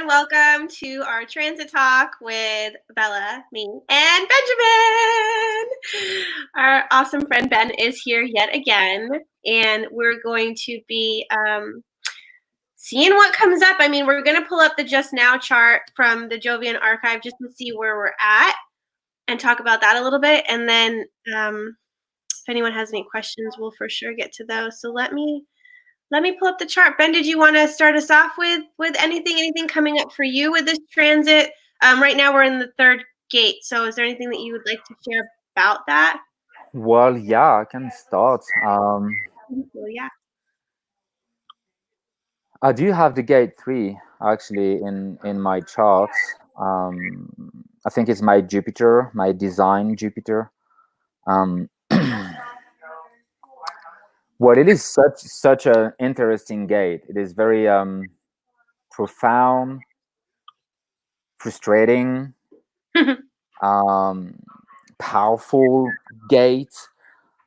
welcome to our transit talk with Bella, me, and Benjamin. Our awesome friend Ben is here yet again, and we're going to be seeing what comes up. I mean, we're going to pull up the Just Now chart from the Jovian archive just to see where we're at and talk about that a little bit. And then if anyone has any questions, we'll for sure get to those. So let me pull up the chart. Ben, did you want to start us off with anything coming up for you with this transit? Right now we're in the third gate. So is there anything that you would like to share about that? Well, yeah, I can start. Yeah. I do have the gate 3 actually in my charts. I think it's my Jupiter, my design Jupiter. Well, it is such an interesting gate. It is very profound, frustrating, powerful gate.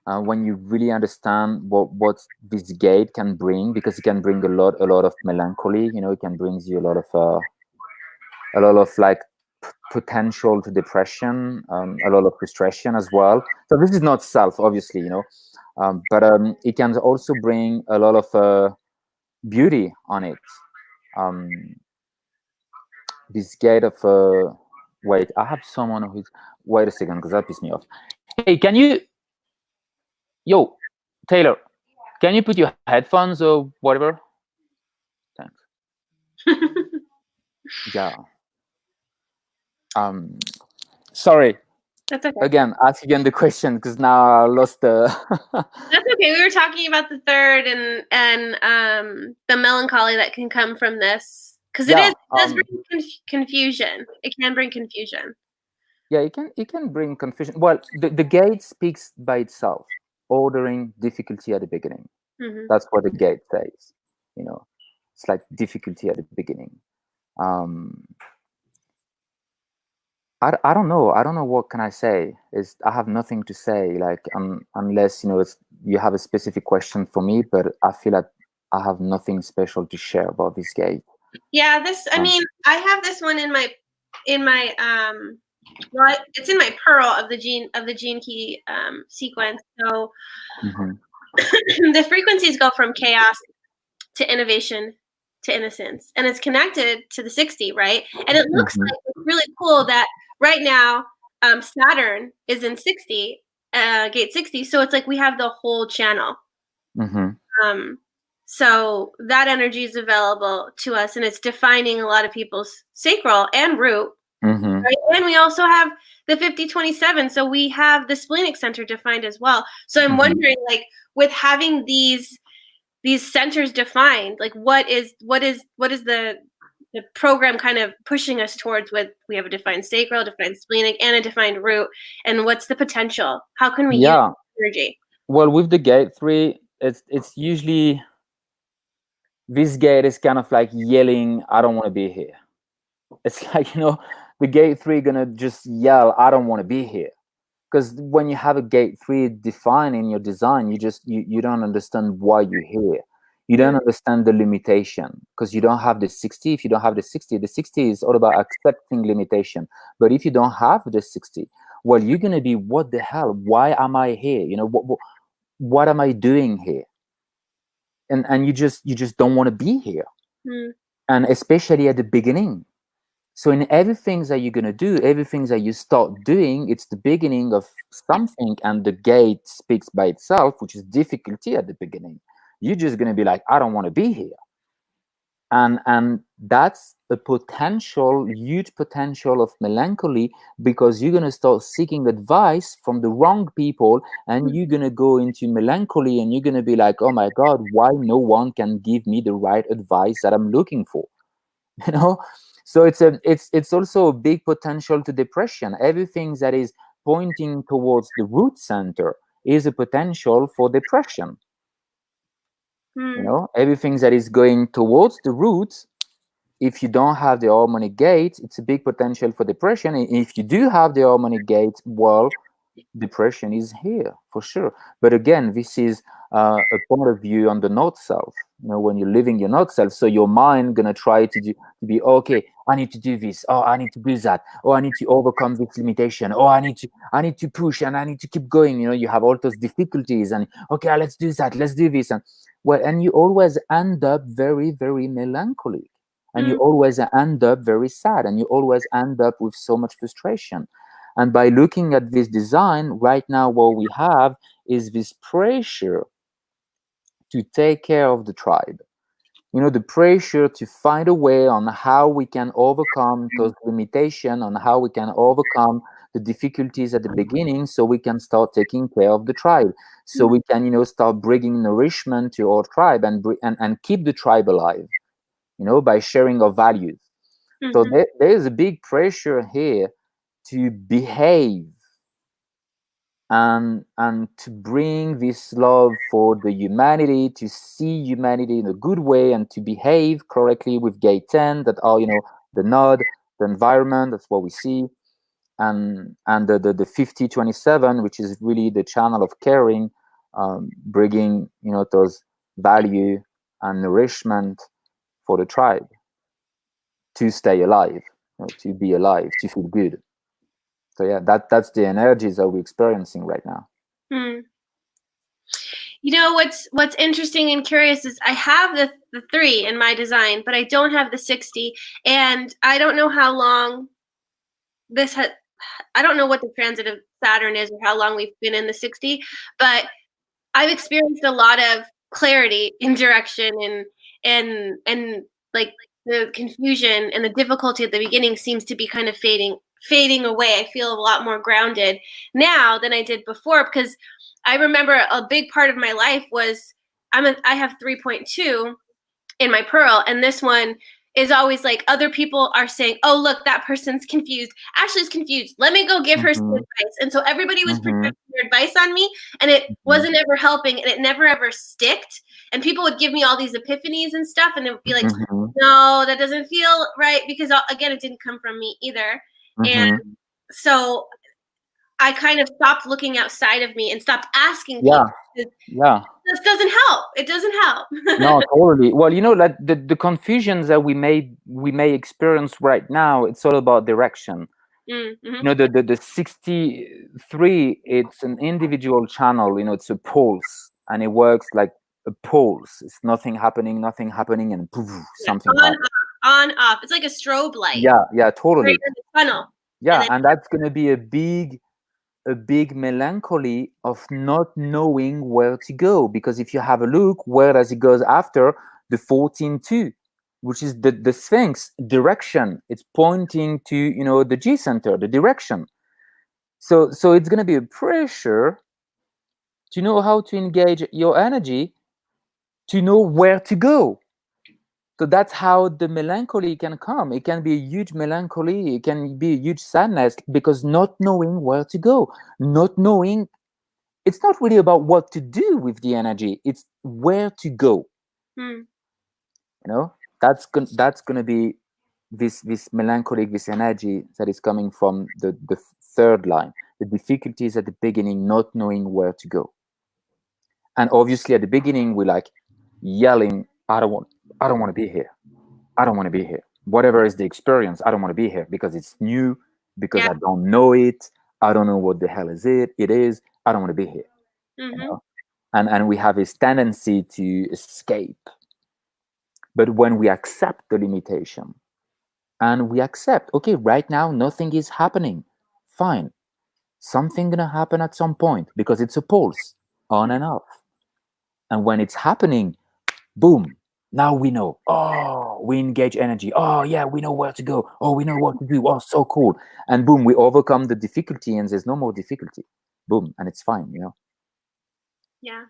When you really understand what this gate can bring, because it can bring a lot of melancholy. You know, it can bring you a lot of like potential to depression, a lot of frustration as well. So this is not self, obviously, you know, but it can also bring a lot of beauty on it. This gate of wait, I have someone who's wait a second, because that pissed me off. Hey, can you, yo, Taylor, can you put your headphones or whatever? Thanks. Yeah. Sorry. That's okay. Again, ask again the question, because now I lost the. That's okay. We were talking about the third and the melancholy that can come from this, because it does bring confusion. It can bring confusion. Yeah, it can bring confusion. Well, the gate speaks by itself, ordering difficulty at the beginning. Mm-hmm. That's what the gate says. You know, it's like difficulty at the beginning. I don't know. I don't know what can I say. I have nothing to say. Like unless you have a specific question for me, but I feel like I have nothing special to share about this gate. Yeah, I mean, I have this one in my well, it's in my pearl of the gene key sequence. So the frequencies go from chaos to innovation to innocence, and it's connected to the 60, right? And it looks like it's really cool that right now Saturn is in 60, gate 60. So it's like we have the whole channel. So that energy is available to us, and it's defining a lot of people's sacral and root. Right? And we also have the 5027, so we have the splenic center defined as well. So I'm wondering, like, with having these centers defined, like what is the program kind of pushing us towards? With we have a defined sacral, defined splenic, and a defined root, and what's the potential? How can we use energy? Well, with the gate 3, it's usually this gate is kind of like yelling, "I don't want to be here." It's like, the gate 3 gonna just yell, "I don't want to be here," because when you have a gate 3 defined in your design, you don't understand why you're here. You don't understand the limitation, because you don't have the 60. If you don't have the 60 is all about accepting limitation. But if you don't have the 60, well, you're gonna be, what the hell? Why am I here? What am I doing here? And you just don't want to be here. And especially at the beginning. So in everything that you're going to do, everything that you start doing, it's the beginning of something, and the gate speaks by itself, which is difficulty at the beginning. You're just going to be like, "I don't want to be here." And that's a huge potential of melancholy, because you're going to start seeking advice from the wrong people, and you're going to go into melancholy, and you're going to be like, "Oh my God, why no one can give me the right advice that I'm looking for?" So it's also a big potential to depression. Everything that is pointing towards the root center is a potential for depression. Everything that is going towards the root, if you don't have the harmonic gate, it's a big potential for depression. And if you do have the harmonic gate, well, depression is here for sure. But again, this is a point of view on the north self. When you're living your north self, so your mind gonna try to be okay. I need to do this. Oh, I need to do that. Oh, I need to overcome this limitation. Oh, I need to push and I need to keep going. You have all those difficulties and okay, let's do that. Let's do this and you always end up very, very melancholic, and you always end up very sad, and you always end up with so much frustration. And by looking at this design right now, what we have is this pressure to take care of the tribe. The pressure to find a way on how we can overcome those limitations, on how we can overcome the difficulties at the beginning, so we can start taking care of the tribe, so we can start bringing nourishment to our tribe and keep the tribe alive, by sharing our values. So there is a big pressure here to behave and to bring this love for the humanity, to see humanity in a good way, and to behave correctly with gate 10 that are the node, the environment. That's what we see, and the 5027, which is really the channel of caring, bringing those value and nourishment for the tribe to stay alive, to be alive, to feel good. So yeah, that's the energies that we're experiencing right now. What's interesting and curious is I have the 3 in my design, but I don't have the 60, and I don't know how long I don't know what the transit of Saturn is or how long we've been in the 60, but I've experienced a lot of clarity in direction and like the confusion and the difficulty at the beginning seems to be kind of fading away. I feel a lot more grounded now than I did before, because I remember a big part of my life was I have 3.2 in my Pearl, and this one is always like other people are saying, oh, look, that person's confused. Ashley's confused. Let me go give her some advice. And so everybody was projecting their advice on me, and it wasn't ever helping, and it never ever sticked. And people would give me all these epiphanies and stuff, and it would be like, no, that doesn't feel right, because again, it didn't come from me either. And so I kind of stopped looking outside of me and stopped asking people. This doesn't help. It doesn't help. No, totally. Well, like the confusions that we may experience right now, it's all about direction. The 63, it's an individual channel. It's a pulse, and it works like a pulse. It's nothing happening, and poof, something on off. It's like a strobe light. Yeah, totally. Tunnel. Yeah, and that's gonna be a big melancholy of not knowing where to go, because if you have a look, where does it goes after the 14-2, which is the Sphinx direction? It's pointing to the G center, the direction. So it's going to be a pressure to know how to engage your energy, to know where to go. So that's how the melancholy can come. It can be a huge melancholy. It can be a huge sadness, because not knowing where to go, not knowing, it's not really about what to do with the energy. It's where to go. That's going to be this melancholic, this energy that is coming from the 3rd line. The difficulties at the beginning, not knowing where to go. And obviously at the beginning, we're like yelling, I don't want to be here. I don't want to be here. Whatever is the experience, I don't want to be here, because it's new, because I don't know it. I don't know what the hell it is. I don't want to be here. And we have this tendency to escape. But when we accept the limitation, and we accept, okay, right now nothing is happening, fine. Something gonna happen at some point, because it's a pulse, on and off. And when it's happening, boom, now we know. Oh, we engage energy. Oh, yeah, we know where to go. Oh, we know what to do. Oh, so cool. And boom, we overcome the difficulty, and there's no more difficulty. Boom, and it's fine, Yeah.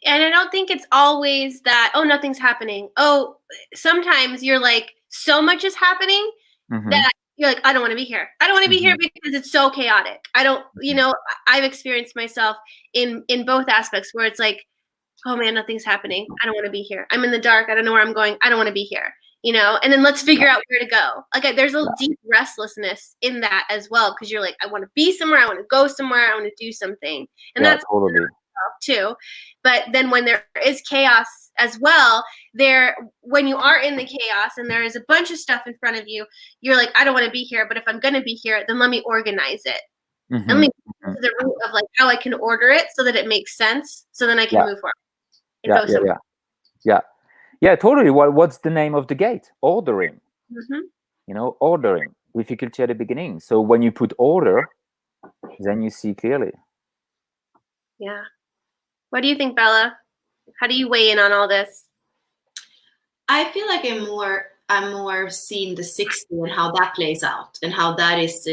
And I don't think it's always that, oh, nothing's happening. Oh, sometimes you're like, so much is happening that you're like, I don't want to be here. I don't want to be here because it's so chaotic. I don't, I've experienced myself in both aspects where it's like, oh man, nothing's happening. I don't want to be here. I'm in the dark. I don't know where I'm going. I don't want to be here, and then let's figure out where to go. Like there's a deep restlessness in that as well, because you're like, I want to be somewhere. I want to go somewhere. I want to do something. And that's totally. too. But then when there is chaos as well, when you are in the chaos and there is a bunch of stuff in front of you, you're like, I don't want to be here, but if I'm going to be here, then let me organize it. Let me get to the root of like how I can order it so that it makes sense, so then I can move forward. Yeah, totally. What's the name of the gate? Ordering. Mm-hmm. Ordering. Difficulty at the beginning. So when you put order, then you see clearly. Yeah. What do you think, Bella? How do you weigh in on all this? I feel like I'm more seeing the 60 and how that plays out, and how that is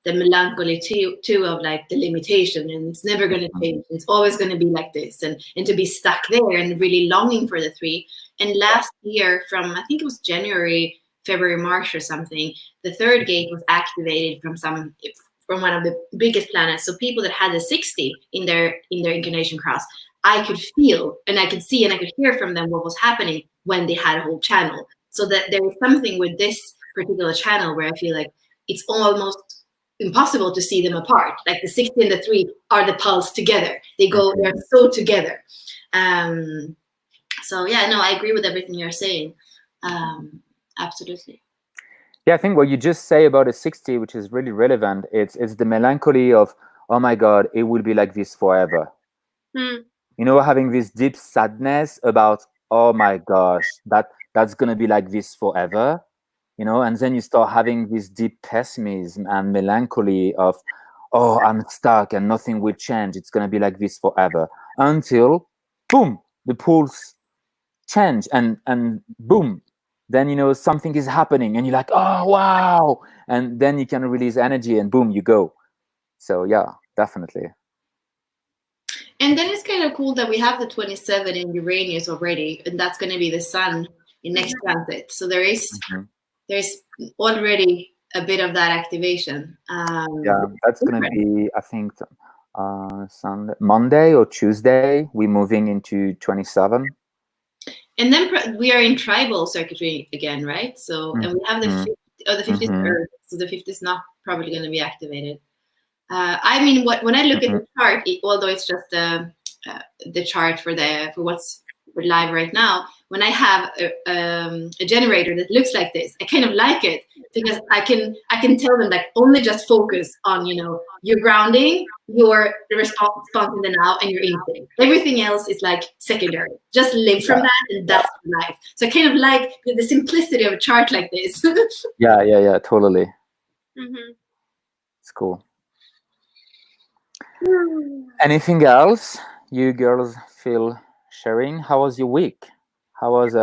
the melancholy too of like the limitation, and it's never going to change. It's always going to be like this, and to be stuck there and really longing for the 3. And last year, from I think it was January, February, March or something, the 3rd gate was activated from one of the biggest planets. So people that had a 60 in their incarnation cross, I could feel and I could see and I could hear from them what was happening when they had a whole channel. So that there is something with this particular channel where I feel like it's almost impossible to see them apart. Like the 60 and the 3 are the pulse together. They're so together. So yeah, no, I agree with everything you're saying. Absolutely. Yeah, I think what you just say about a 60, which is really relevant, it's the melancholy of, oh my God, it will be like this forever. Having this deep sadness about, oh my gosh, that's gonna be like this forever, and then you start having this deep pessimism and melancholy of, oh, I'm stuck and nothing will change. It's gonna be like this forever, until boom, the pulse change and boom, then something is happening and you're like, oh wow, and then you can release energy and boom, you go. So yeah, definitely. And then it's kind of cool that we have the 27 in Uranus already, and that's going to be the sun in next transit. So there's already a bit of that activation. Yeah, that's going to be, I think, Sunday, Monday or Tuesday. We're moving into 27. And then we are in tribal circuitry again, right? So and we have the 50 is Earth, so the 50 is not probably going to be activated. I mean, when I look at the chart, although it's just the chart for what's live right now, when I have a generator that looks like this, I kind of like it because I can tell them like only just focus on your grounding, your response in the now, and your instinct. Everything else is like secondary. Just live from that, and that's life. So I kind of like the simplicity of a chart like this. Yeah, totally. It's cool. Anything else you girls feel sharing? How was your week? How was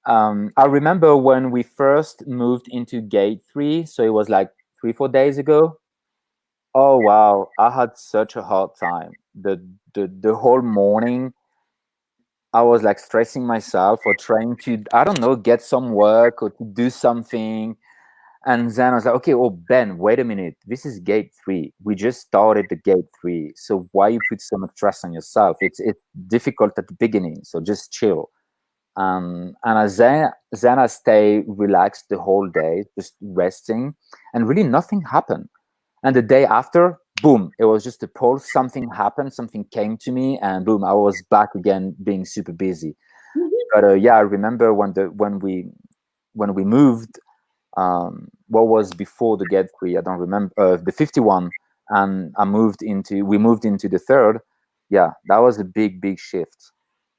I remember when we first moved into gate 3, so it was like 3-4 days ago. Oh wow, I had such a hard time. The whole morning I was like stressing myself or trying to, I don't know, get some work or to do something. And then I was like, okay, Ben, wait a minute. This is gate 3. We just started the gate 3. So why you put so much stress on yourself? It's difficult at the beginning. So just chill. And then I stay relaxed the whole day, just resting, and really nothing happened. And the day after, boom, it was just a pulse. Something happened. Something came to me, and boom, I was back again, being super busy. But yeah, I remember when we moved. What was before the gate 3? I don't remember. The 51, and we moved into the 3rd. Yeah, that was a big shift.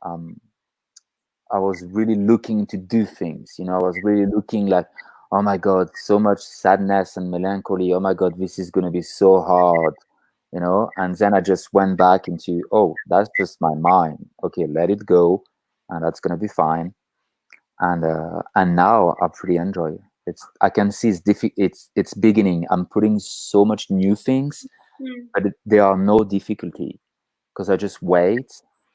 I was really looking to do things. I was really looking like, oh my God, so much sadness and melancholy. Oh my God, this is gonna be so hard. And then I just went back into, oh, that's just my mind. Okay, let it go, and that's gonna be fine. And now I pretty enjoy it. I can see it's beginning. I'm putting so much new things, but there are no difficulty because I just wait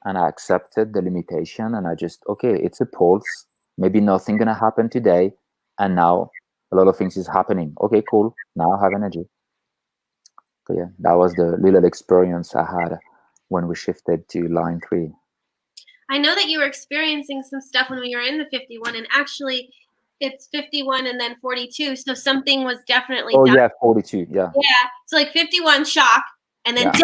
and I accepted the limitation, and I just, okay, it's a pulse. Maybe nothing gonna happen today, and now a lot of things is happening. Okay, cool. Now I have energy. So yeah, that was the little experience I had when we shifted to line 3. I know that you were experiencing some stuff when we were in the 51, and actually it's 51 and then 42. So something was definitely done. Yeah, 42. Yeah. Yeah. So like 51 shock, and then death,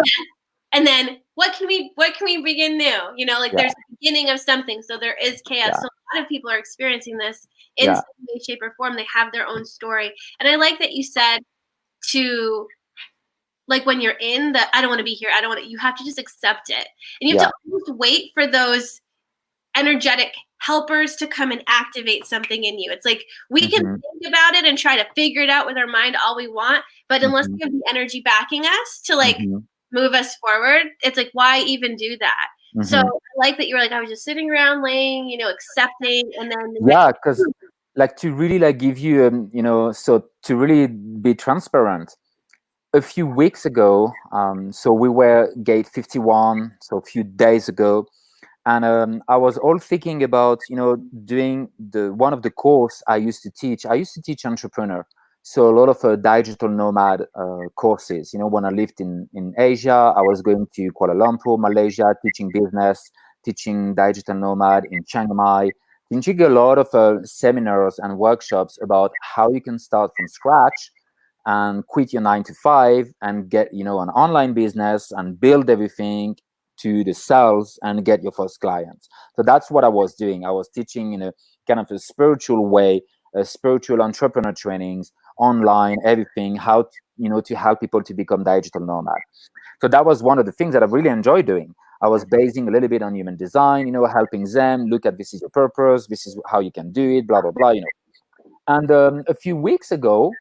and then what can we begin new? You know, like Yeah. there's a beginning of something, so there is chaos. Yeah. So a lot of people are experiencing this in Yeah. some way, shape, or form. They have their own story. And I like that you said to, like, when you're in the I don't want to be here, I don't want to, you have to just accept it. And you have Yeah. to almost wait for those energetic helpers to come and activate something in you. It's like we can Mhm. think about it and try to figure it out with our mind all we want, but unless Mhm. we have the energy backing us to like Mhm. move us forward, it's like, why even do that? So Mhm. I like that you were like, I was just sitting around laying, you know, accepting, and then the Yeah, next because like to really like give you you know, so to really be transparent, a few weeks ago, so we were gate 51, so a few days ago, and I was all thinking about, you know, doing the one of the course I used to teach. I used to teach entrepreneur, so a lot of digital nomad courses. You know, when I lived in Asia, I was going to Kuala Lumpur, Malaysia, teaching business, teaching digital nomad in Chiang Mai, teaching a lot of seminars and workshops about how you can start from scratch and quit your 9 to 5 and get, you know, an online business and build everything to the sales and get your first clients. So that's what I was doing. I was teaching in a kind of a spiritual way, spiritual entrepreneur trainings online, everything, how to, you know, to help people to become digital nomad. So that was one of the things that I really enjoyed doing. I was basing a little bit on human design, you know, helping them look at this is your purpose, this is how you can do it, blah blah blah, you know. And a few weeks ago,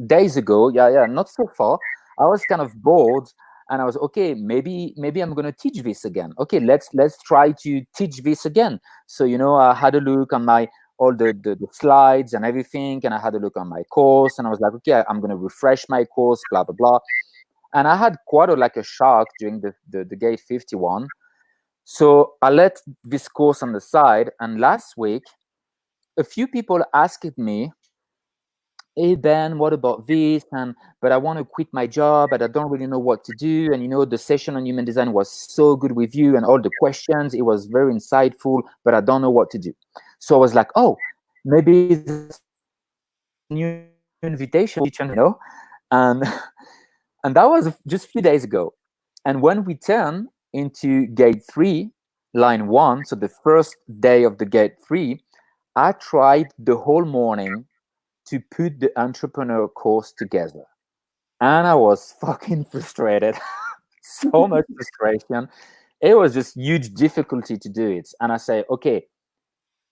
days ago, yeah, not so far, I was kind of bored, and I was okay, maybe I'm gonna teach this again. Okay, let's try to teach this again. So, you know, I had a look on my all the slides and everything, and I had a look on my course, and I was like, okay, I'm gonna refresh my course, blah blah blah. And I had quite like a shock during the gate 51. So I let this course on the side, and last week a few people asked me, hey Ben, what about this? And but I want to quit my job, but I don't really know what to do. And you know, the session on human design was so good with you, and all the questions, it was very insightful, but I don't know what to do. So I was like, oh, maybe this new invitation, you know, and and that was just a few days ago. And when we turn into gate 3, line 1, so the first day of the gate 3, I tried the whole morning to put the entrepreneur course together. And I was fucking frustrated. So much frustration. It was just huge difficulty to do it. And I say, okay,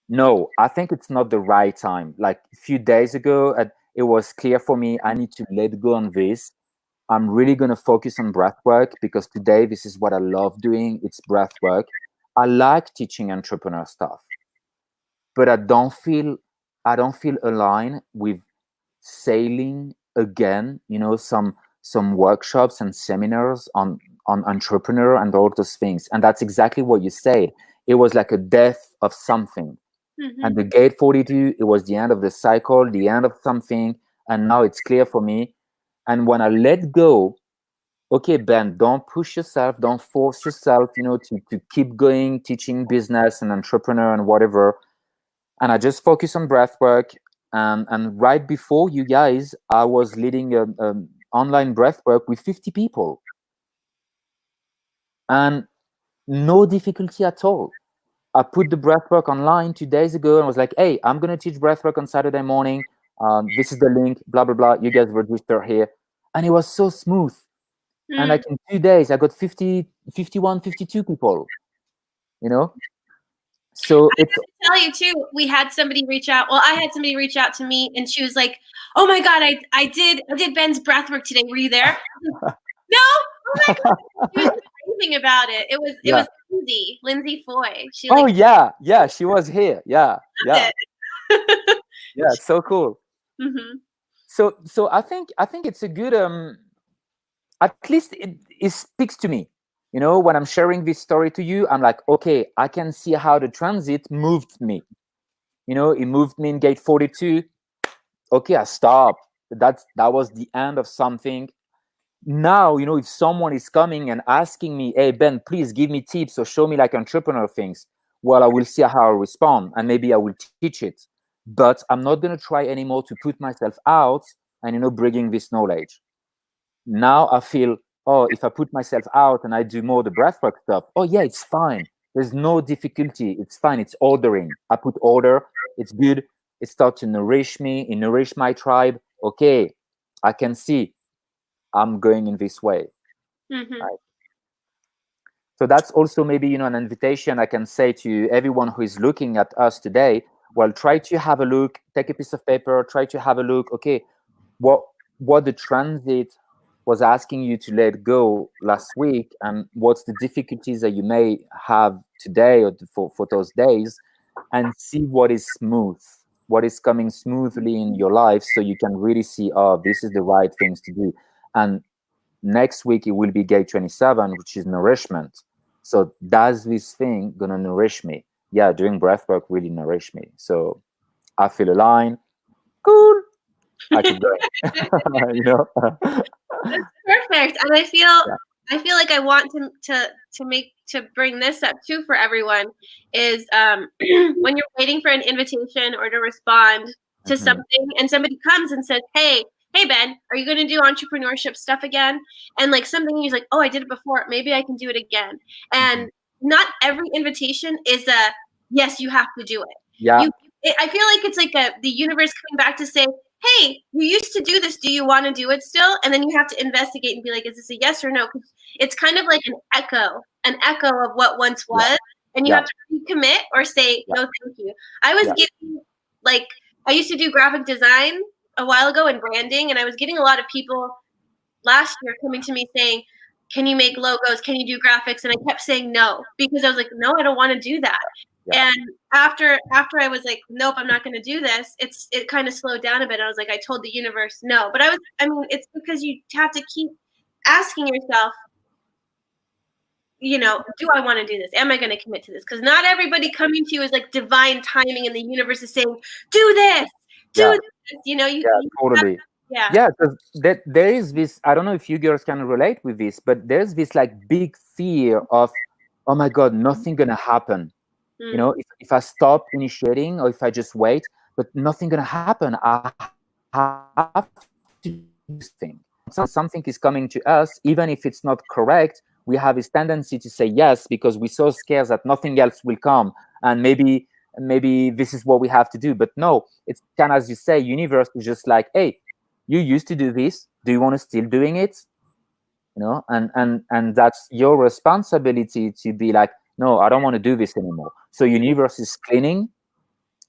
no, I think it's not the right time. Like a few days ago, it was clear for me I need to let go on this. I'm really going to focus on breath work because today this is what I love doing. It's breath work. I like teaching entrepreneur stuff, but I don't feel aligned with sailing again, you know, some workshops and seminars on entrepreneur and all those things. And that's exactly what you said. It was like a death of something. And the gate 42, it was the end of the cycle, the end of something, and now it's clear for me. And when I let go, okay, Ben, don't push yourself, don't force yourself, you know, to keep going teaching business and entrepreneur and whatever. And I just focus on breath work. And right before you guys, I was leading a online breath work with 50 people, and no difficulty at all. I put the breath work online 2 days ago and was like, hey, I'm going to teach breath work on Saturday morning. This is the link, blah, blah, blah. You guys register here. And it was so smooth. And like in 2 days, I got 50, 51, 52 people, you know? So I it's, have to tell you too, we had somebody reach out. Well, I had somebody reach out to me, and she was like, "Oh my god, I did Ben's breathwork today. Were you there?" No. Oh my god. She was just raving about it. It yeah. was Lindsay Foy. She Oh, like yeah. She was here. Yeah. loved it. Yeah. It's so cool. Mhm. So I think it's a good at least it speaks to me, you know, when I'm sharing this story to you. I'm like, okay, I can see how the transit moved me, you know. It moved me in gate 42. Okay, I stopped. That was the end of something. Now, you know, if someone is coming and asking me, hey Ben, please give me tips or show me like entrepreneur things, well, I will see how I respond, and maybe I will teach it. But I'm not going to try anymore to put myself out and, you know, bringing this knowledge. Now I feel oh, if I put myself out and I do more the breathwork stuff, oh yeah, it's fine. There's no difficulty. It's fine. It's ordering. I put order. It's good. It starts to nourish me. It nourish my tribe. Okay, I can see I'm going in this way. Mhm. Right. So that's also maybe, an invitation I can say to everyone who is looking at us today. Well, try to have a look, take a piece of paper, try to have a look. Okay, what the transit was asking you to let go last week, and what's the difficulties that you may have today or for those days, and see what is smooth, what is coming smoothly in your life, so you can really see, oh, this is the right things to do. And next week it will be gate 27, which is nourishment. So does this thing gonna nourish me? Yeah, doing breath work really nourish me. So I feel aligned. Cool. I keep going. That's perfect. And I feel like I want to bring this up too for everyone is when you're waiting for an invitation or to respond to something, and somebody comes and says, hey Ben, are you going to do entrepreneurship stuff again? And like something he's like, oh, I did it before, maybe I can do it again. And not every invitation is a yes, you have to do it. Yeah. I feel like it's like the universe coming back to say, hey, you used to do this. Do you want to do it still? And then you have to investigate and be like, is this a yes or no? Because it's kind of like an echo of what once was. And you have to recommit or say, no, thank you. I was getting, like, I used to do graphic design a while ago and branding. And I was getting a lot of people last year coming to me saying, can you make logos? Can you do graphics? And I kept saying no, because I was like, no, I don't want to do that. Yeah. And after I was like, nope, I'm not going to do this, it kind of slowed down a bit. I was like, I told the universe no. But it's because you have to keep asking yourself, do I want to do this? Am I going to commit to this? Because not everybody coming to you is like divine timing and the universe is saying, do this, do this. Totally. Because there is this, I don't know if you girls can relate with this, but there's this like big fear of, oh my God, nothing going to happen. If I stop initiating or if I just wait, but nothing gonna happen. I have to do this thing. Something is coming to us, even if it's not correct. We have this tendency to say yes because we're so scared that nothing else will come, and maybe this is what we have to do. But no, it's kind of, as you say, universe is just like, hey, you used to do this. Do you want to still doing it? And that's your responsibility to be like, no, I don't want to do this anymore. So universe is cleaning,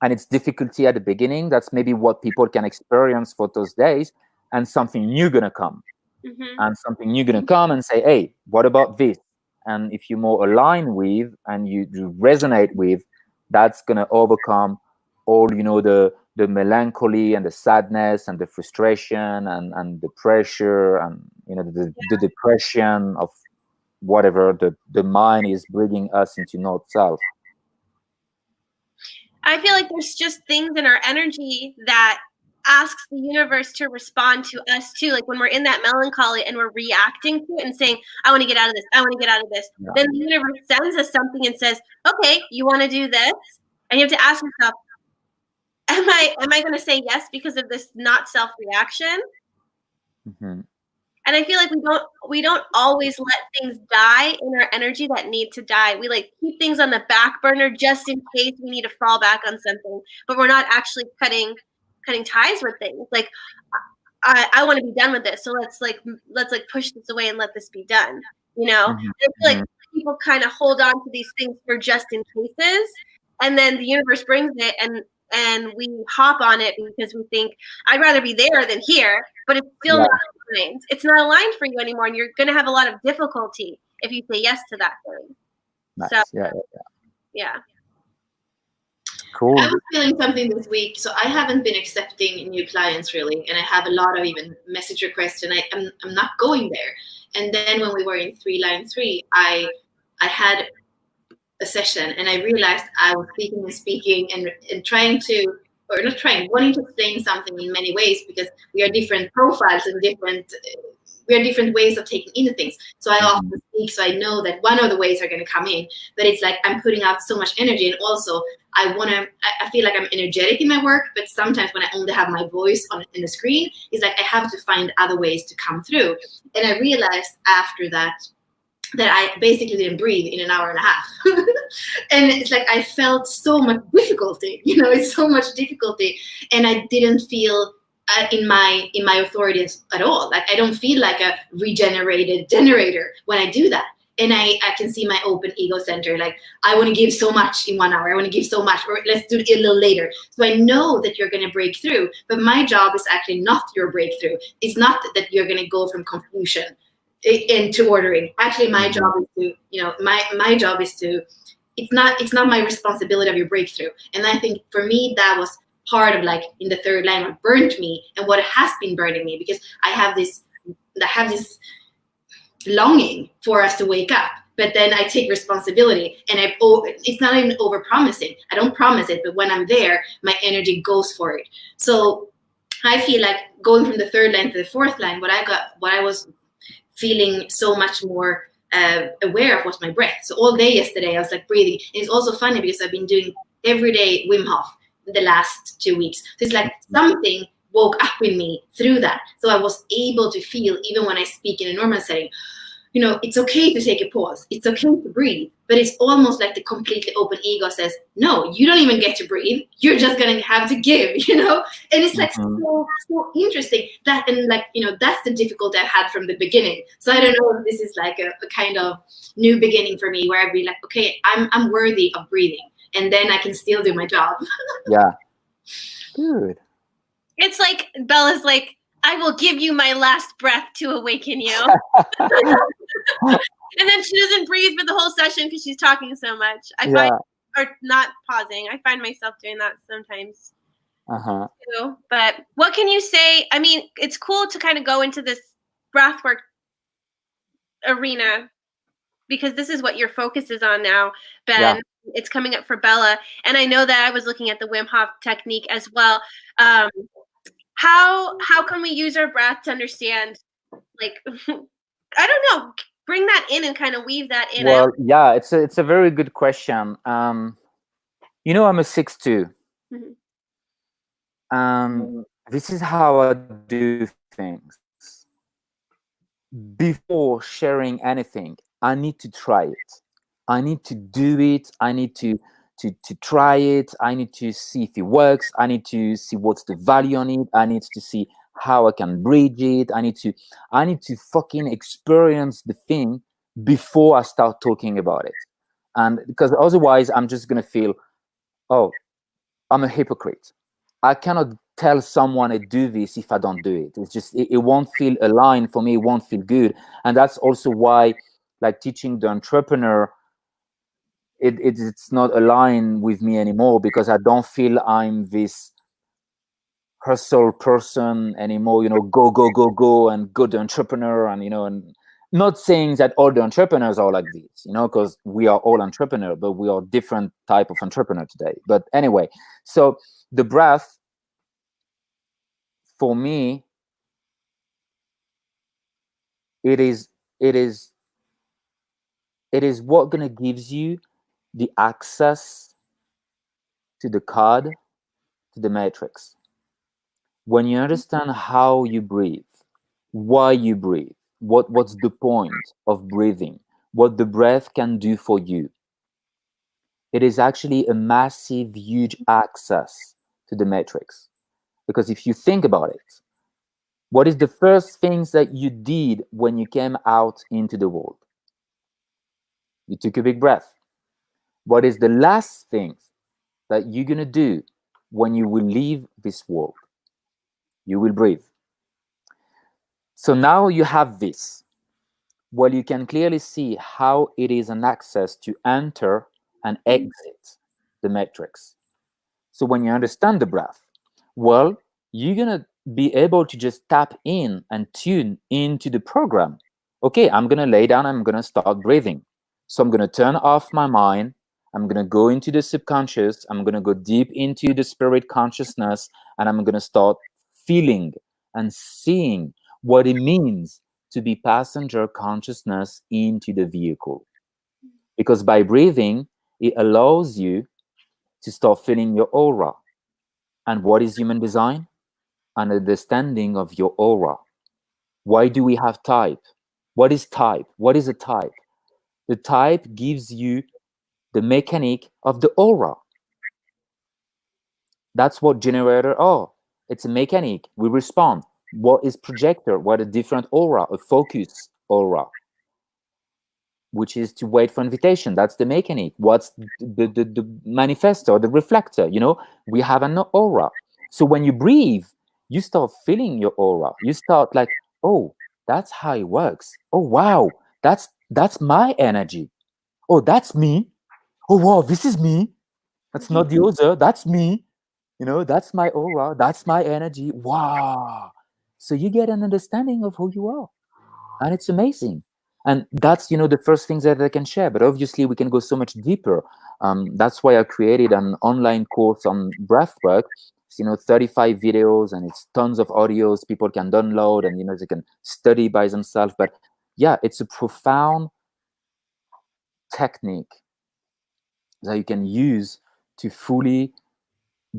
and it's difficulty at the beginning. That's maybe what people can experience for those days, and something new gonna come. And something new gonna come and say, hey, what about this? And if you're more aligned with and you resonate with, that's gonna overcome all the melancholy and the sadness and the frustration and the pressure and the depression of whatever the mind is bringing us into North Self. I feel like there's just things in our energy that asks the universe to respond to us too. Like when we're in that melancholy and we're reacting to it and saying, I want to get out of this, I want to get out of this. Yeah. Then the universe sends us something and says, okay, you want to do this? And you have to ask yourself, am I going to say yes because of this not self reaction? And I feel like we don't always let things die in our energy that need to die. We like keep things on the back burner just in case we need to fall back on something, but we're not actually cutting ties with things. Like I want to be done with this, so let's push this away and let this be done. I feel like people kind of hold on to these things for just in cases, and then the universe brings it and we hop on it because we think I'd rather be there than here, but it's still not aligned. It's not aligned for you anymore, and you're going to have a lot of difficulty if you say yes to that thing. Nice. So, yeah. Cool. I was feeling something this week, so I haven't been accepting new clients really, and I have a lot of even message requests, and I'm not going there. And then when we were in 3 line 3, I had a session, and I realized I was speaking and trying to, or not trying, wanting to explain something in many ways, because we are different profiles and we are different ways of taking into things. So I often speak, so I know that one of the ways are going to come in, but it's like I'm putting out so much energy, and also I feel like I'm energetic in my work, but sometimes when I only have my voice in the screen, it's like I have to find other ways to come through. And I realized after that I basically didn't breathe in an hour and a half. And it's like I felt so much difficulty, it's so much difficulty. And I didn't feel in my authorities at all. Like I don't feel like a regenerated generator when I do that. And I can see my open ego center, like I want to give so much in 1 hour. I want to give so much, or let's do it a little later. So I know that you're going to break through, but my job is actually not your breakthrough. It's not that you're going to go from confusion into ordering. Actually, my job is to, my job is to, it's not my responsibility of your breakthrough. And I think for me, that was part of like in the third line what burnt me and what has been burning me, because I have this longing for us to wake up, but then I take responsibility and it's not even over promising. I don't promise it, but when I'm there, my energy goes for it. So I feel like going from the third line to the fourth line, what I was feeling so much more aware of was my breath. So all day yesterday, I was like breathing. And it's also funny because I've been doing everyday Wim Hof the last 2 weeks. So it's like something woke up in me through that. So I was able to feel, even when I speak in a normal setting, it's okay to take a pause. It's okay to breathe. But it's almost like the completely open ego says, no, you don't even get to breathe. You're just going to have to give, And it's like so interesting that, and like, that's the difficulty I had from the beginning. So I don't know if this is like a kind of new beginning for me where I'd be like, okay, I'm worthy of breathing. And then I can still do my job. Yeah. Good. It's like Bella's like, I will give you my last breath to awaken you. And then she doesn't breathe for the whole session because she's talking so much. Or not pausing. I find myself doing that sometimes. Too. But what can you say? I mean, it's cool to kind of go into this breathwork arena because this is what your focus is on now, Ben. Yeah. It's coming up for Bella. And I know that I was looking at the Wim Hof technique as well. How can we use our breath to understand, like, I don't know, bring that in and kind of weave that in? Well, yeah, it's a very good question. I'm a 6'2". This is how I do things. Before sharing anything, I need to try it. I need to do it. I need to try it. I need to see if it works. I need to see what's the value on it. I need to see how I can bridge it. I need to fucking experience the thing before I start talking about it. And because otherwise I'm just gonna feel, oh, I'm a hypocrite. I cannot tell someone to do this if I don't do it. It's just, it won't feel aligned for me. It won't feel good. And that's also why, like, teaching the entrepreneur, it's not aligned with me anymore, because I don't feel I'm this hustle person anymore, go and go the entrepreneur, and and not saying that all the entrepreneurs are like this, because we are all entrepreneurs, but we are different type of entrepreneur today. But anyway, so the breath for me, it is what gonna gives you the access to the code, to the matrix. When you understand how you breathe, why you breathe, what's the point of breathing, what the breath can do for you, it is actually a massive, huge access to the matrix. Because if you think about it, what is the first things that you did when you came out into the world? You took a big breath. What is the last thing that you're going to do when you will leave this world? You will breathe. So now you have this. Well, you can clearly see how it is an access to enter and exit the matrix. So when you understand the breath, well, you're going to be able to just tap in and tune into the program. Okay, I'm going to lay down, I'm going to start breathing. So I'm going to turn off my mind. I'm going to go into the subconscious. I'm going to go deep into the spirit consciousness, and I'm going to start feeling and seeing what it means to be passenger consciousness into the vehicle. Because by breathing, it allows you to start feeling your aura. And what is human design? An understanding of your aura. Why do we have type? What is type? What is a type? The type gives you the mechanic of the aura. That's what generator are. It's a mechanic. We respond. What is projector? What a different aura, a focus aura, which is to wait for invitation. That's the mechanic. What's the manifestor, the reflector? You know, we have an aura. So when you breathe, you start feeling your aura. You start like, oh, that's how it works. Oh wow, that's my energy. Oh, that's me. Oh wow, this is me. That's not the other. That's me. You know, that's my aura. That's my energy. Wow. So you get an understanding of who you are, and it's amazing. And that's, you know, the first things that I can share. But obviously, we can go so much deeper. That's why I created an online course on breathwork. It's, you know, 35 videos, and it's tons of audios people can download, and, you know, they can study by themselves. But yeah, it's a profound technique that you can use to fully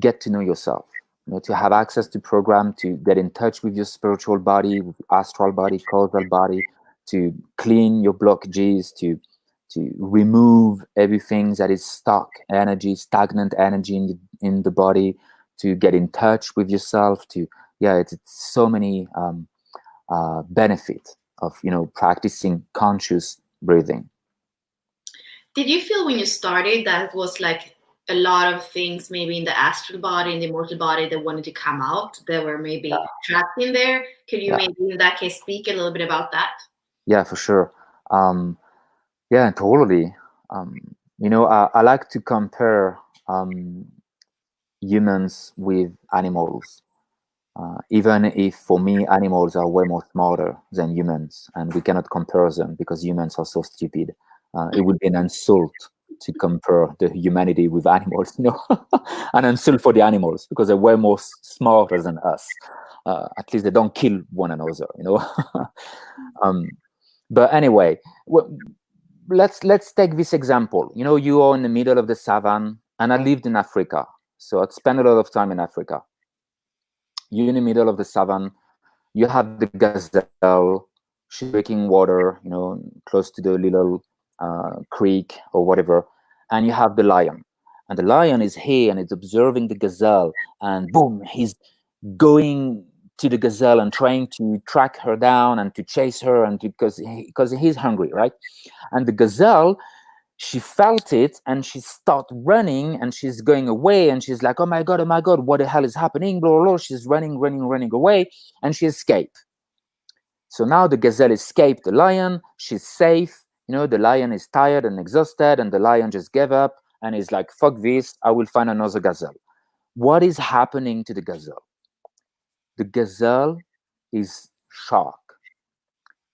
get to know yourself, you know, to have access to program, to get in touch with your spiritual body, with astral body, causal body, to clean your blockages, to remove everything that is stuck energy, stagnant energy in the body, to get in touch with yourself. To it's so many benefits of, you know, practicing conscious breathing. Did you feel when you started that was like a lot of things maybe in the astral body and the immortal body that wanted to come out, that were maybe trapped in there? Could you maybe in that case speak a little bit about that? Yeah, for sure. Yeah, totally. You know, I like to compare humans with animals. Even if for me, animals are way more smarter than humans, and we cannot compare them because humans are so stupid. It would be an insult to compare the humanity with animals, you know, an insult for the animals because they're way more smarter than us. At least they don't kill one another, you know. But anyway, let's take this example. You know, you are in the middle of the savannah, and I lived in Africa, so I'd spent a lot of time in Africa. You're in the middle of the savannah. You have the gazelle. She's drinking water, you know, close to the little creek or whatever. And you have the lion. And the lion is here and it's observing the gazelle. And boom, he's going to the gazelle and trying to track her down and to chase her, and because he's hungry, right? And the gazelle, she felt it and she started running, and she's going away, and she's like, oh my god, what the hell is happening? Blah, blah, blah. She's running away, and she escaped. So now the gazelle escaped the lion. She's safe. You know, the lion is tired and exhausted, and the lion just gave up and is like, fuck this, I will find another gazelle. What is happening to the gazelle? The gazelle is shocked.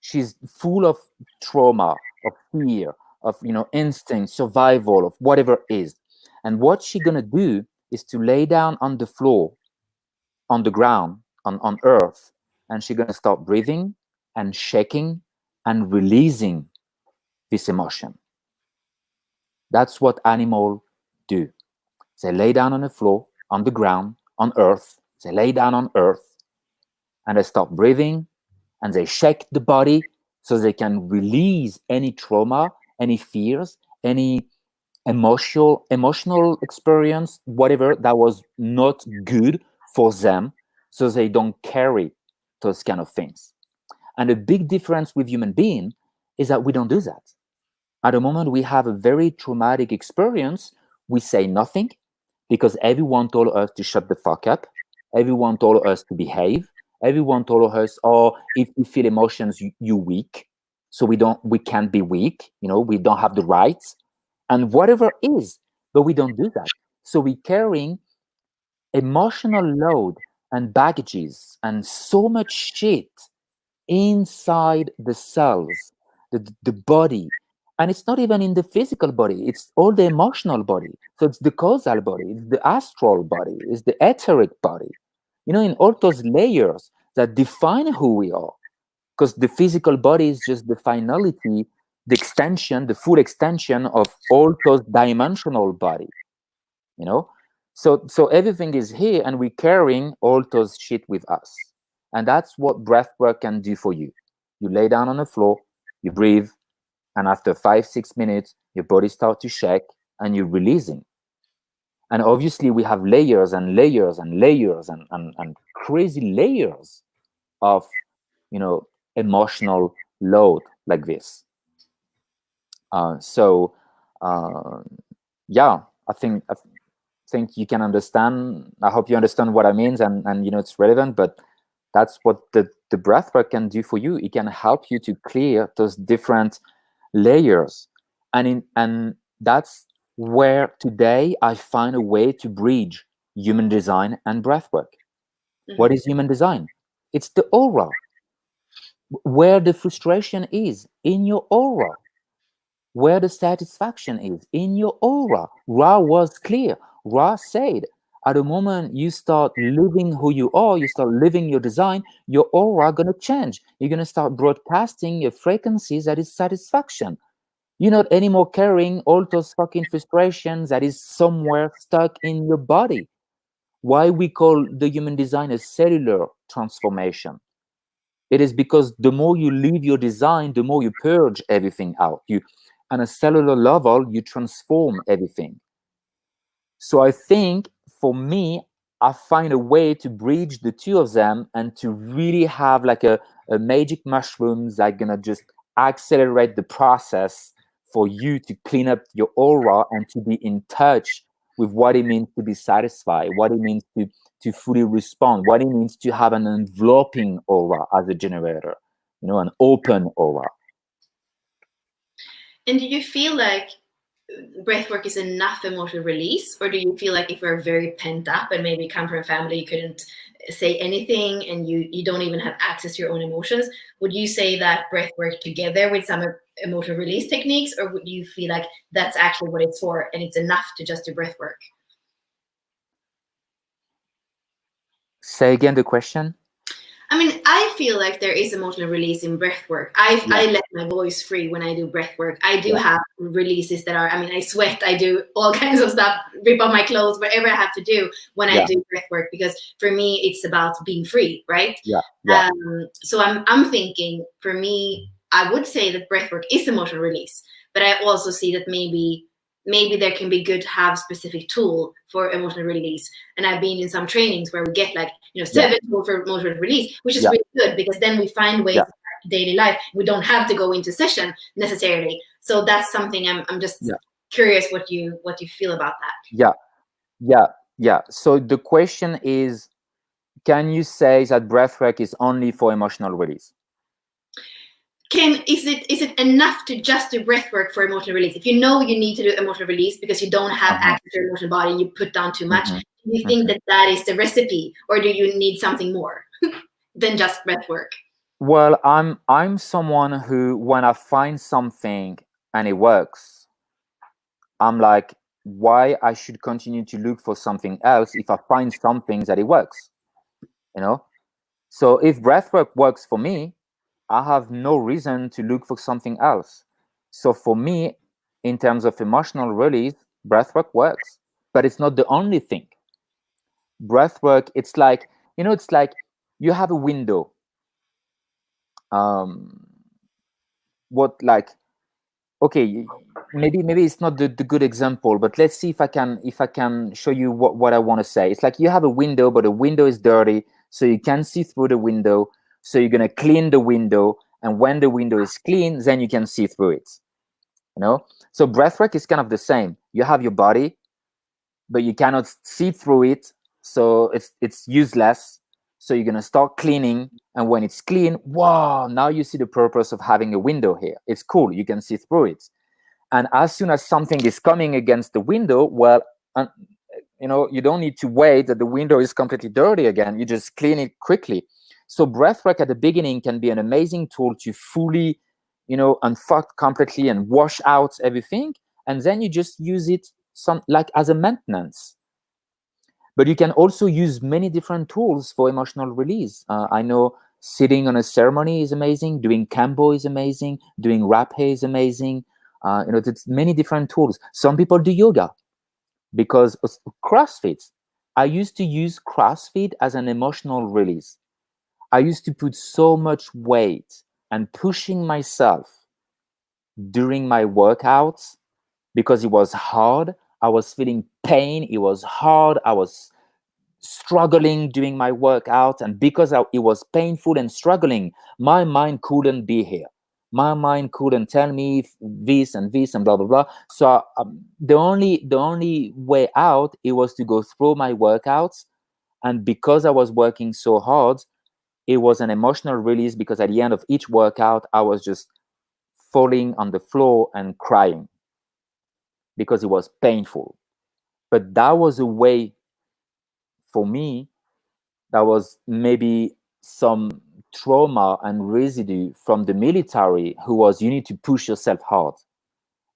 She's full of trauma, of fear, of, you know, instinct, survival, of whatever it is. And what she's gonna do is to lay down on the floor, on the ground, on earth, and she's gonna start breathing and shaking and releasing this emotion. That's what animals do. They lay down on the floor, on the ground, on earth. They lay down on earth, and they start breathing, and they shake the body so they can release any trauma, any fears, any emotional experience, whatever that was not good for them, so they don't carry those kind of things. And the big difference with human being is that we don't do that. At the moment we have a very traumatic experience, we say nothing because everyone told us to shut the fuck up. Everyone told us to behave. Everyone told us, oh, if you feel emotions, you're weak. So we can't be weak. You know, we don't have the rights and whatever is, but we don't do that. So we're carrying emotional load and baggages and so much shit inside the cells, the body. And it's not even in the physical body, it's all the emotional body. So it's the causal body, it's the astral body, it's the etheric body. You know, in all those layers that define who we are. Because the physical body is just the finality, the extension, the full extension of all those dimensional body. you know. So everything is here, and we're carrying all those shit with us. And that's what breath work can do for you. You lay down on the floor, you breathe, and after 5-6 minutes, your body starts to shake and you're releasing. And obviously we have layers and layers and layers and crazy layers of, you know, emotional load like this. So yeah, I think you can understand. I hope you understand what I mean, and you know, it's relevant. But that's what the breath work can do for you. It can help you to clear those different layers, and that's where today I find a way to bridge human design and breath work. What is human design? It's the aura. Where the frustration is, in your aura. Where the satisfaction is, in your aura. Ra was clear. Ra said, at the moment you start living who you are, you start living your design, your aura gonna change. You're gonna start broadcasting your frequencies that is satisfaction. You're not anymore carrying all those fucking frustrations that is somewhere stuck in your body. Why we call the human design a cellular transformation? It is because the more you live your design, the more you purge everything out. You, on a cellular level, you transform everything. So I think for me, I find a way to bridge the two of them and to really have like a magic mushrooms that gonna just accelerate the process for you to clean up your aura and to be in touch with what it means to be satisfied, what it means to fully respond, what it means to have an enveloping aura as a generator, you know, an open aura. And do you feel like breathwork is enough emotional release, or do you feel like if we're very pent up and maybe come from a family you couldn't say anything and you don't even have access to your own emotions, would you say that breathwork together with some emotional release techniques, or would you feel like that's actually what it's for and it's enough to just do breathwork? Say again the question. I mean, I feel like there is emotional release in breath work. I let my voice free when I do breath work. I do have releases that are, I mean, I sweat, I do all kinds of stuff, rip off my clothes, whatever I have to do when I do breath work, because for me, it's about being free, right? So I'm thinking, for me, I would say that breath work is emotional release, but I also see that maybe there can be good to have specific tool for emotional release. And I've been in some trainings where we get like, 7 tools for emotional release, which is really good, because then we find ways in our daily life. We don't have to go into session necessarily. So that's something I'm just curious what you feel about that. Yeah. So the question is, can you say that breathwork is only for emotional release? Is it enough to just do breath work for emotional release? If you know you need to do emotional release because you don't have access to your emotional body and you put down too much, do you think that is the recipe, or do you need something more than just breath work? Well, I'm someone who, when I find something and it works, I'm like, why I should continue to look for something else if I find something that it works, So if breathwork works for me, I have no reason to look for something else. So for me, in terms of emotional release, breathwork works, but it's not the only thing. Breathwork, it's like you have a window. Okay, maybe it's not the good example, but let's see if I can show you what I want to say. It's like you have a window, but the window is dirty, so you can't see through the window. So you're gonna clean the window, and when the window is clean, then you can see through it. So breathwork is kind of the same. You have your body, but you cannot see through it, so it's useless. So you're gonna start cleaning, and when it's clean, wow, now you see the purpose of having a window here. It's cool, you can see through it. And as soon as something is coming against the window, well, you don't need to wait that the window is completely dirty again. You just clean it quickly. So breathwork at the beginning can be an amazing tool to fully, unfuck completely and wash out everything. And then you just use it as a maintenance. But you can also use many different tools for emotional release. I know sitting on a ceremony is amazing. Doing Kambo is amazing. Doing Rapé is amazing. There's many different tools. Some people do yoga. because CrossFit, I used to use CrossFit as an emotional release. I used to put so much weight and pushing myself during my workouts because it was hard. I was feeling pain. It was hard. I was struggling doing my workout. And because it was painful and struggling, my mind couldn't be here. My mind couldn't tell me this and this and blah, blah, blah. So the only way out, it was to go through my workouts. And because I was working so hard, it was an emotional release, because at the end of each workout, I was just falling on the floor and crying because it was painful. But that was a way for me, that was maybe some trauma and residue from the military, who was, you need to push yourself hard.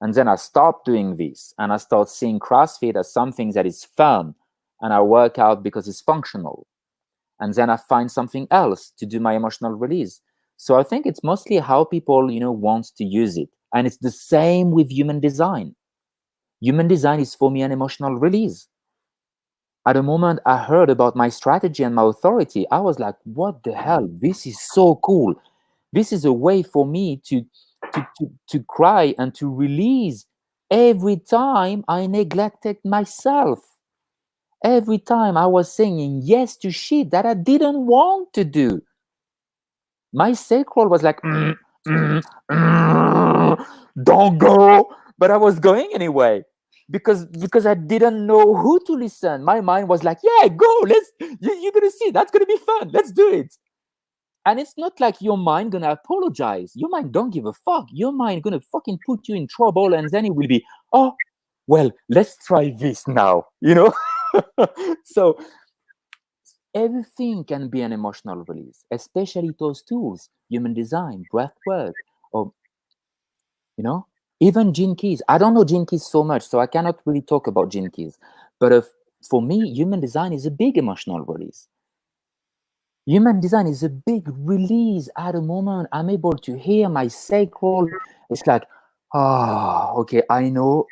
And then I stopped doing this, and I started seeing CrossFit as something that is fun, and I work out because it's functional. And then I find something else to do my emotional release. So I think it's mostly how people, want to use it. And it's the same with human design. Human design is for me an emotional release. At the moment I heard about my strategy and my authority, I was like, what the hell? This is so cool. This is a way for me to cry and to release every time I neglected myself. Every time I was saying yes to shit that I didn't want to do. My sacral was like, don't go. But I was going anyway. Because I didn't know who to listen. My mind was like, yeah, go, you're gonna see, that's gonna be fun, let's do it. And it's not like your mind gonna apologize. Your mind don't give a fuck. Your mind gonna fucking put you in trouble, and then it will be, oh, well, let's try this now, So everything can be an emotional release, especially those tools, human design, breath work, or even Gene Keys. I don't know Gene Keys so much, so I cannot really talk about Gene Keys. But for me, human design is a big emotional release. Human design is a big release. At the moment, I'm able to hear my sacral. It's like, okay, I know.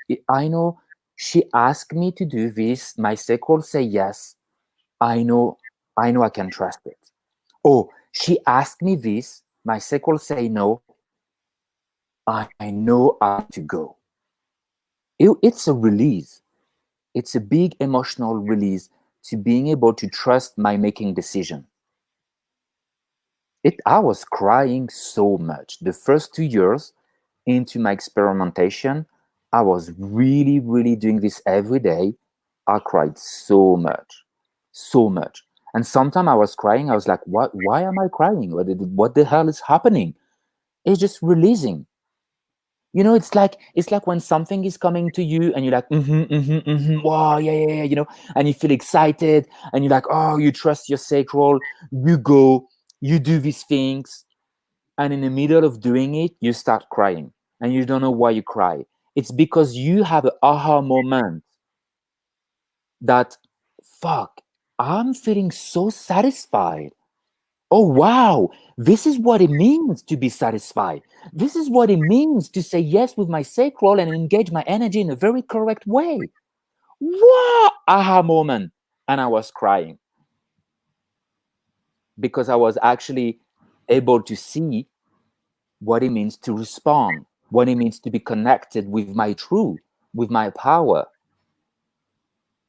She asked me to do this. My sacral say yes. I know I can trust it. Oh, she asked me this. My sacral say no. I know I have to go. It's a release. It's a big emotional release to being able to trust my making decision. I was crying so much. The first 2 years into my experimentation, I was really, really doing this every day. I cried so much. And sometimes I was crying. I was like, what? Why am I crying? What the hell is happening? It's just releasing. It's like when something is coming to you and you're like, wow, yeah, and you feel excited and you're like, oh, you trust your sacral, you go, you do these things, and in the middle of doing it, you start crying and you don't know why you cry. It's because you have an aha moment that, fuck, I'm feeling so satisfied. Oh, wow, this is what it means to be satisfied. This is what it means to say yes with my sacral and engage my energy in a very correct way. Wow, aha moment. And I was crying because I was actually able to see what it means to respond, what it means to be connected with my truth, with my power.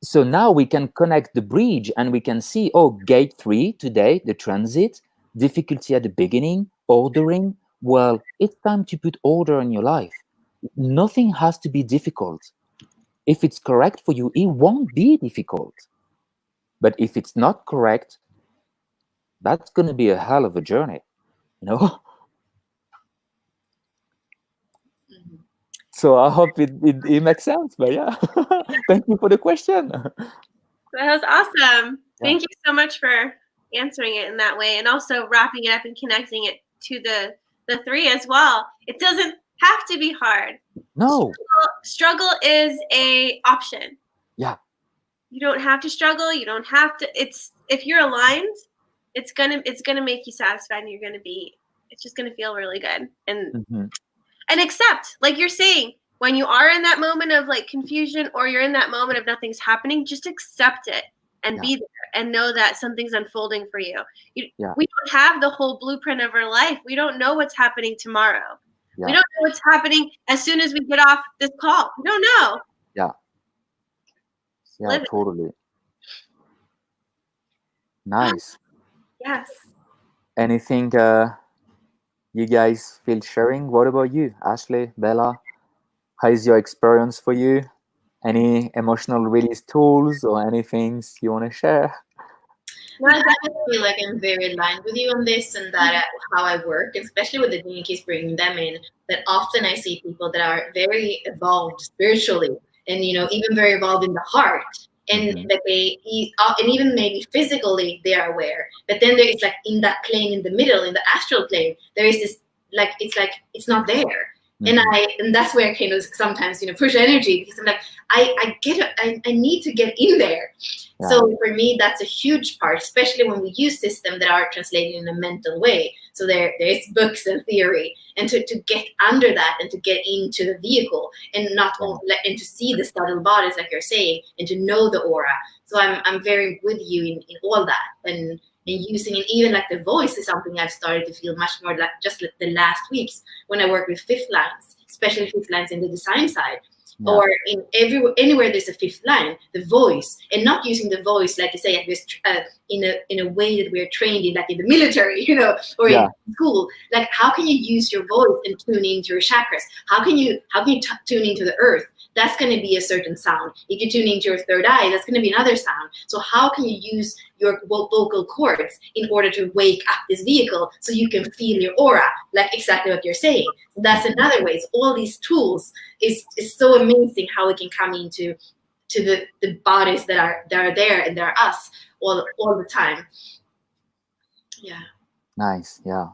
So now we can connect the bridge and we can see, oh, gate 3 today, the transit, difficulty at the beginning, ordering. Well, it's time to put order in your life. Nothing has to be difficult. If it's correct for you, it won't be difficult. But if it's not correct, that's going to be a hell of a journey, Mm-hmm. So I hope it makes sense. But yeah, thank you for the question. That was awesome. Yeah. Thank you so much for answering it in that way, and also wrapping it up and connecting it to the 3 as well. It doesn't have to be hard. No. Struggle is a option. Yeah. You don't have to struggle. You don't have to. If you're aligned, it's gonna make you satisfied, and it's just gonna feel really good. And accept, like you're saying, when you are in that moment of like confusion, or you're in that moment of nothing's happening, just accept it and be there and know that something's unfolding for you. We don't have the whole blueprint of our life. We don't know what's happening tomorrow. We don't know what's happening as soon as we get off this call. We don't know. Yeah, totally. Nice. Yes. Anything you guys feel sharing? What about you, Ashley, Bella? How is your experience for you? Any emotional release tools or anything you want to share? I feel like I'm very aligned with you on this, and that how I work, especially with the Gene Keys, bringing them in, that often I see people that are very evolved spiritually, and even very evolved in the heart, and that they and even maybe physically they are aware, but then there is like in that plane in the middle, in the astral plane, there is this like it's not there. And that's where I kind of sometimes push energy, because I'm like I need to get in there. So for me, that's a huge part, especially when we use systems that are translated in a mental way. So there's books and theory, and to get under that and to get into the vehicle, and not only and to see the subtle bodies like you're saying, and to know the aura. So I'm very with you in all that, and using it. Even like the voice is something I've started to feel much more like just like the last weeks when I work with fifth lines, especially fifth lines in the design side. Or in anywhere there's a fifth line, the voice, and not using the voice like you say in a way that we're trained in, like in the military, or in school. Like, how can you use your voice and tune into your chakras? How can you tune into the earth? That's going to be a certain sound. If you tune into your third eye, that's going to be another sound. So how can you use your vocal cords in order to wake up this vehicle so you can feel your aura, like exactly what you're saying? So that's another way. So all these tools is so amazing how we can come into the bodies that are there, and they're us all the time. Yeah. Nice. Yeah.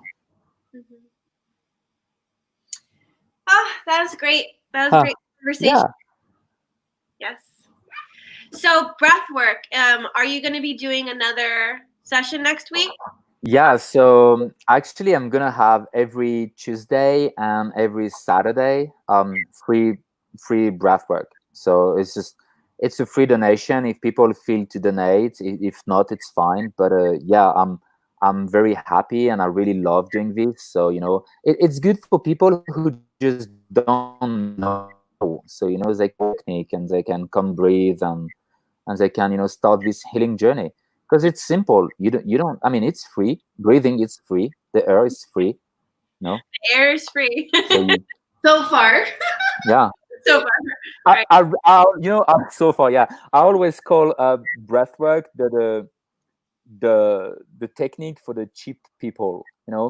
Oh, that was great. That was great conversation. Yes. So breath work. Are you going to be doing another session next week? Yeah. So actually, I'm gonna have every Tuesday and every Saturday free breath work. So it's a free donation if people feel to donate. If not, it's fine. But I'm very happy and I really love doing this. So it's good for people who just don't know. So they can technique and they can come breathe and they can start this healing journey, because it's simple. You don't. I mean, it's free. Breathing is free. The air is free. The air is free. So far. Yeah. So far. So far, yeah. I always call breath work the technique for the cheap people.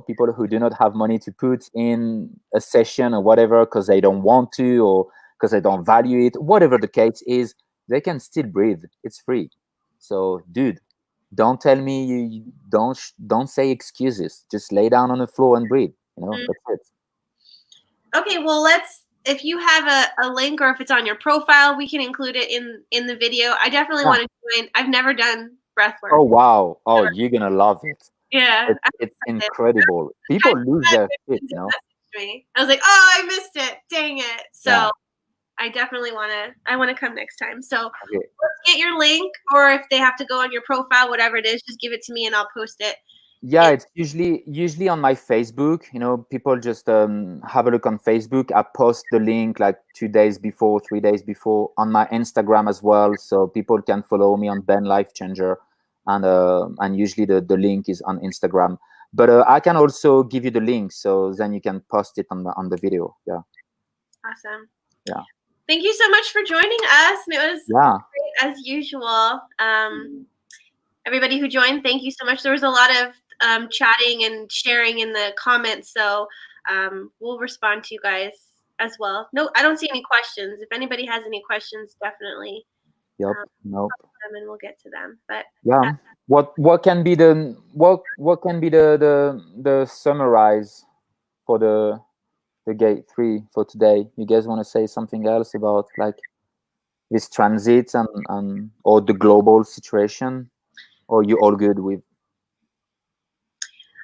People who do not have money to put in a session or whatever because they don't want to, or because they don't value it. Whatever the case is, they can still breathe. It's free. So, dude, don't tell me you don't say excuses. Just lay down on the floor and breathe. That's it. Okay, well, if you have a link, or if it's on your profile, we can include it in the video. I definitely want to join. I've never done breath work. Oh wow! Oh, you're gonna love it. Yeah, it's incredible. People lose their shit. I was like, oh, I missed it. Dang it. So I definitely want to come next time. So let's get your link, or if they have to go on your profile, whatever it is, just give it to me and I'll post it. Yeah, it's usually on my Facebook. People just have a look on Facebook. I post the link like 2 days before, 3 days before, on my Instagram as well, so people can follow me on Ben Life Changer, and usually the link is on Instagram. But I can also give you the link, so then you can post it on the video. Yeah. Awesome. Yeah. Thank you so much for joining us, and it was great as usual. Everybody who joined, thank you so much. There was a lot of chatting and sharing in the comments, so we'll respond to you guys as well. No, I don't see any questions. If anybody has any questions, definitely nope, and we'll get to them. But what can be the summarize for the gate 3 for today? You guys want to say something else about like this transit and or the global situation, or you all good with?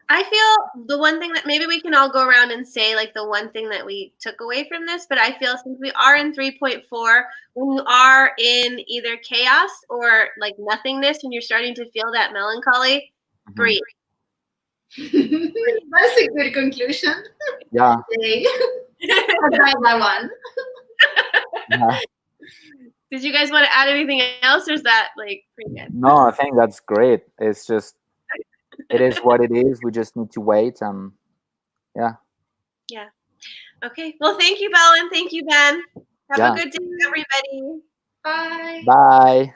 I feel the one thing that maybe we can all go around and say like the one thing that we took away from this, but I feel since we are in 3.4, when you are in either chaos or like nothingness and you're starting to feel that melancholy, Mhm. breathe. That's a good conclusion. Yeah. Okay. I tried that one. Yeah. Did you guys want to add anything else, or is that like pretty good? No, I think that's great. It's just, it is what it is. We just need to wait. Yeah. Okay. Well, thank you, Bella, and thank you, Ben. Have Yeah. a good day, everybody. Bye. Bye.